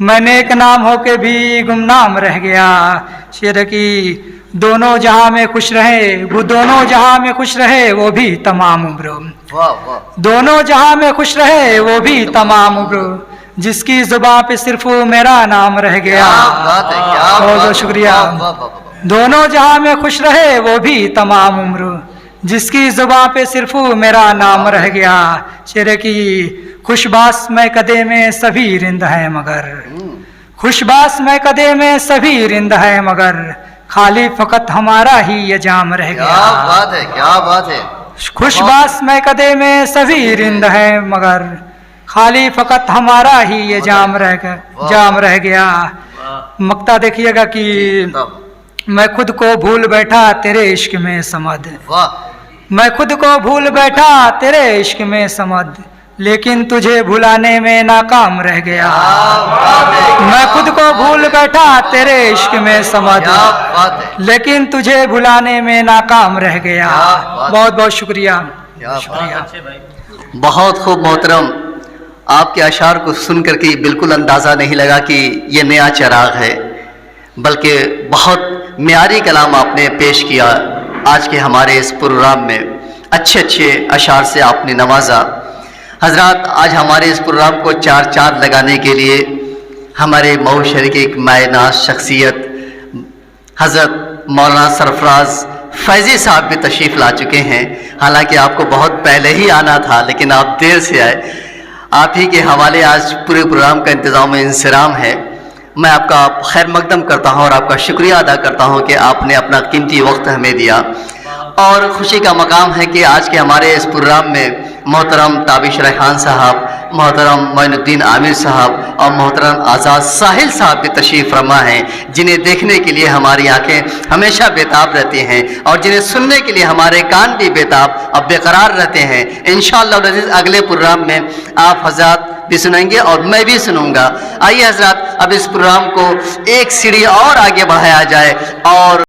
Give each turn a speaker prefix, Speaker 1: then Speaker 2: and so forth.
Speaker 1: मैं नेक नाम होके भी गुमनाम रह गया। शेर की दोनों जहां में खुश रहे, वो दोनों जहां में खुश रहे वो भी तमाम उम्र।
Speaker 2: वाह वाह,
Speaker 1: दोनों जहां में खुश रहे वो भी तमाम उम्र, जिसकी जुबान पे सिर्फ मेरा नाम रह गया।
Speaker 2: क्या बात है, क्या
Speaker 1: बहुत
Speaker 2: बात
Speaker 1: बहुत
Speaker 2: है,
Speaker 1: शुक्रिया।
Speaker 2: वाह, वाह, वाह, वाह।
Speaker 1: दोनों जहां में खुश रहे वो भी तमाम उम्र, जिसकी जुबान पे सिर्फ मेरा नाम रह गया। शेर की खुशबास में कदे में सभी रिंद है मगर, खुशबास में कदे में सभी रिंद है मगर, खाली फकत हमारा ही ये जाम रह
Speaker 2: क्या
Speaker 1: गया।
Speaker 2: बात है, क्या बात है।
Speaker 1: खुशबास में कदे में सभी रिंद है मगर, खाली फकत हमारा ही ये जाम रह गया। मक्ता देखिएगा कि मैं खुद को भूल बैठा तेरे इश्क में समद,
Speaker 2: वाह,
Speaker 1: मैं खुद को भूल बैठा तेरे इश्क में समद, लेकिन तुझे भुलाने में नाकाम रह गया। मैं खुद को भूल बैठा तेरे इश्क में समद,
Speaker 2: क्या बात है,
Speaker 1: लेकिन तुझे भुलाने में नाकाम रह गया।
Speaker 2: क्या बात।
Speaker 1: बहुत बहुत शुक्रिया।
Speaker 2: क्या बात। बहुत खूब मोहतरम, आपके अशार को सुन करके बिल्कुल अंदाज़ा नहीं लगा कि ये नया चिराग है, बल्कि बहुत म्यारी कलाम आपने पेश किया। आज के हमारे इस प्रोग्राम में अच्छे अच्छे अशार से आपने नवाजा। हजरात, आज हमारे इस प्रोग्राम को चार चांद लगाने के लिए हमारे मऊ शहर की एक मायनाज शख्सियत हज़रत मौलाना सरफराज फैज़ी साहब भी तशरीफ़ ला चुके हैं। हालांकि आपको बहुत पहले ही आना था, लेकिन आप देर से आए। आप ही के हवाले आज पूरे प्रोग्राम का इंतज़ाम इंसराम है। मैं आपका खैर मकदम करता हूं और आपका शुक्रिया अदा करता हूं कि आपने अपना कीमती वक्त हमें दिया। और खुशी का मकाम है कि आज के हमारे इस प्रोग्राम में मोहतरम ताबिश रेहान साहब, मोहतरम मोइनुद्दीन आमिर साहब और मोहतरम आज़ाद साहिल साहब भी तशरीफ़ फरमा हैं, जिन्हें देखने के लिए हमारी आंखें हमेशा बेताब रहती हैं और जिन्हें सुनने के लिए हमारे कान भी बेताब और बेकरार रहते हैं। इंशाअल्लाह अगले प्रोग्राम में आप हज़रात भी सुनेंगे और मैं भी सुनूंगा। आइए हज़रात, अब इस प्रोग्राम को एक सीढ़ी और आगे बढ़ाया जाए और